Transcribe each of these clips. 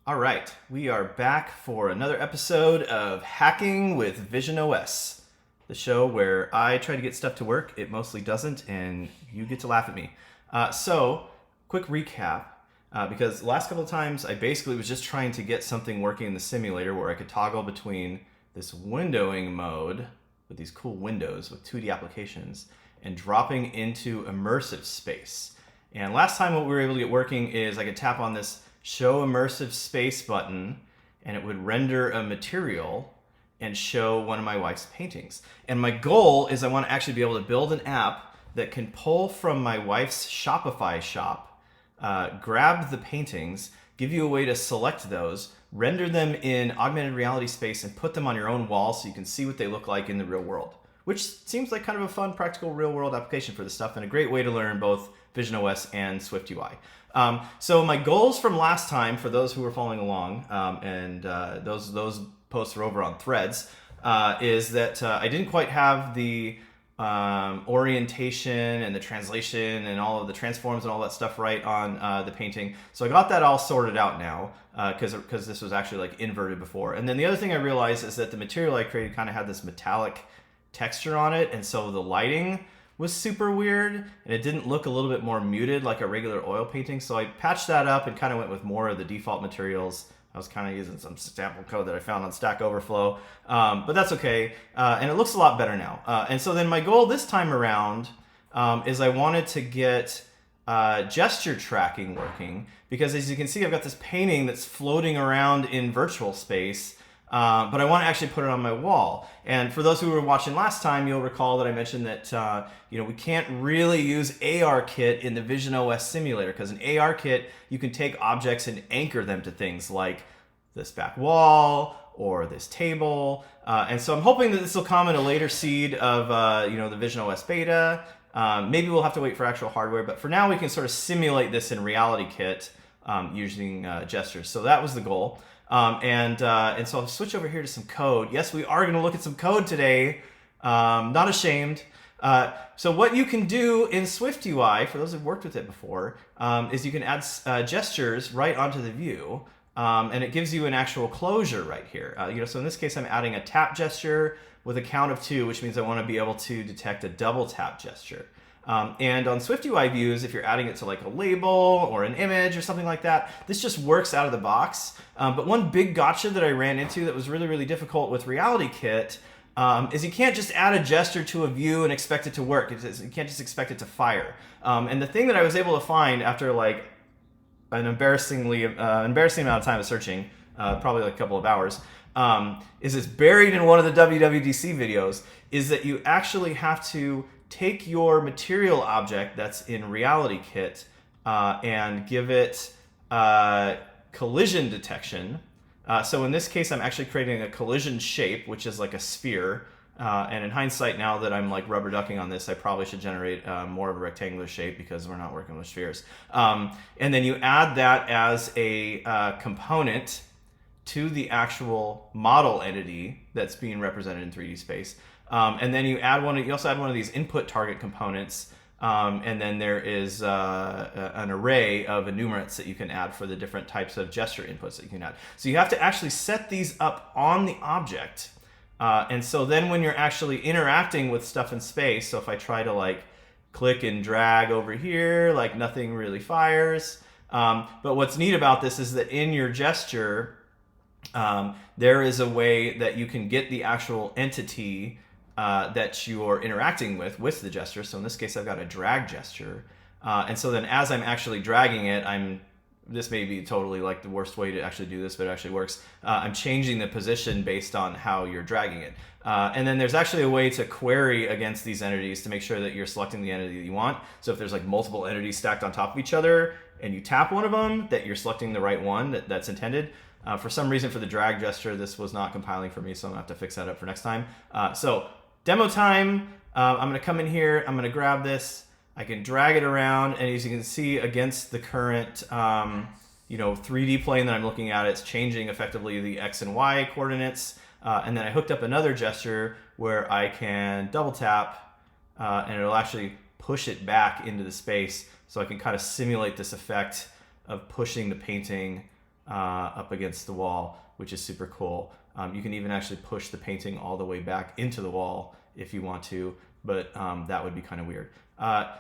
All right, we are back for another episode of Hacking with visionOS, the show where I try to get stuff to work, it mostly doesn't, and you get to laugh at me. Quick recap, because the last couple of times I basically was just trying to get something working in the simulator where I could toggle between this windowing mode with these cool windows with 2D applications and dropping into immersive space. And last time what we were able to get working is I could tap on this show immersive space button and it would render a material and show one of my wife's paintings. And my goal is I want to actually be able to build an app that can pull from my wife's Shopify shop, grab the paintings, give you a way to select those, render them in augmented reality space, and put them on your own wall so you can see what they look like in the real world. Which seems like kind of a fun, practical, real-world application for this stuff and a great way to learn both visionOS and SwiftUI. So my goals from last time, for those who were following along, those posts are over on Threads, is that I didn't quite have the orientation and the translation and all of the transforms and all that stuff right on the painting. So I got that all sorted out now because this was actually like inverted before. And then the other thing I realized is that the material I created kind of had this metallic texture on it, and so the lighting was super weird and it didn't look a little bit more muted like a regular oil painting. So I patched that up and kind of went with more of the default materials. I was kind of using some sample code that I found on Stack Overflow, but that's okay. And it looks a lot better now. And so then my goal this time around is I wanted to get gesture tracking working, because as you can see, I've got this painting that's floating around in virtual space. But I want to actually put it on my wall. And for those who were watching last time, you'll recall that I mentioned that we can't really use ARKit in the visionOS simulator, because in ARKit you can take objects and anchor them to things like this back wall or this table. And so I'm hoping that this will come in a later seed of the visionOS beta. Maybe we'll have to wait for actual hardware, but for now we can sort of simulate this in RealityKit using gestures. So that was the goal. And so I'll switch over here to some code. Yes, we are going to look at some code today. Not ashamed. So what you can do in SwiftUI, for those who've worked with it before, is you can add gestures right onto the view, and it gives you an actual closure right here. So in this case, I'm adding a tap gesture with a count of 2, which means I want to be able to detect a double tap gesture. And on SwiftUI views, if you're adding it to like a label or an image or something like that, this just works out of the box. But one big gotcha that I ran into that was really, really difficult with RealityKit is you can't just add a gesture to a view and expect it to work. You can't just expect it to fire. And the thing that I was able to find after like an embarrassing amount of time of searching, probably like a couple of hours, is it's buried in one of the WWDC videos, is that you actually have to take your material object that's in RealityKit and give it collision detection. So in this case, I'm actually creating a collision shape, which is like a sphere. And in hindsight, now that I'm like rubber ducking on this, I probably should generate more of a rectangular shape because we're not working with spheres. And then you add that as a component to the actual model entity that's being represented in 3D space. And then you also add one of these input target components, and then there is an array of enumerates that you can add for the different types of gesture inputs that you can add. So you have to actually set these up on the object, and so then when you're actually interacting with stuff in space, so if I try to like click and drag over here, like nothing really fires. But what's neat about this is that in your gesture, there is a way that you can get the actual entity that you're interacting with the gesture. So in this case, I've got a drag gesture. And so then as I'm actually dragging it, this may be totally like the worst way to actually do this, but it actually works. I'm changing the position based on how you're dragging it. And then there's actually a way to query against these entities to make sure that you're selecting the entity that you want. So if there's like multiple entities stacked on top of each other and you tap one of them, that you're selecting the right one that's intended. For some reason for the drag gesture, this was not compiling for me, so I'm gonna have to fix that up for next time. So demo time, I'm gonna come in here, I'm gonna grab this, I can drag it around, and as you can see against the current 3D plane that I'm looking at, it's changing effectively the X and Y coordinates. And then I hooked up another gesture where I can double tap and it'll actually push it back into the space, so I can kind of simulate this effect of pushing the painting up against the wall, which is super cool. You can even actually push the painting all the way back into the wall if you want to, but that would be kind of weird.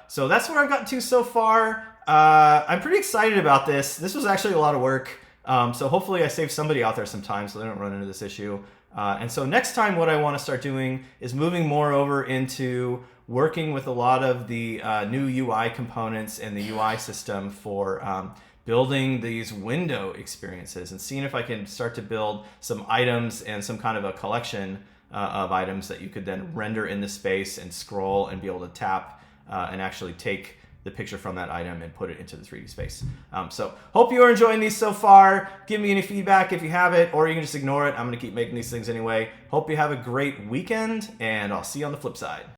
So that's where I've gotten to so far. I'm pretty excited about this. This was actually a lot of work. So hopefully I save somebody out there sometime so they don't run into this issue. And so next time what I want to start doing is moving more over into working with a lot of the new UI components and the UI system for building these window experiences and seeing if I can start to build some items and some kind of a collection of items that you could then render in the space and scroll and be able to tap and actually take the picture from that item and put it into the 3D space. So hope you are enjoying these so far. Give me any feedback if you have it, or you can just ignore it. I'm gonna keep making these things anyway. Hope you have a great weekend, and I'll see you on the flip side.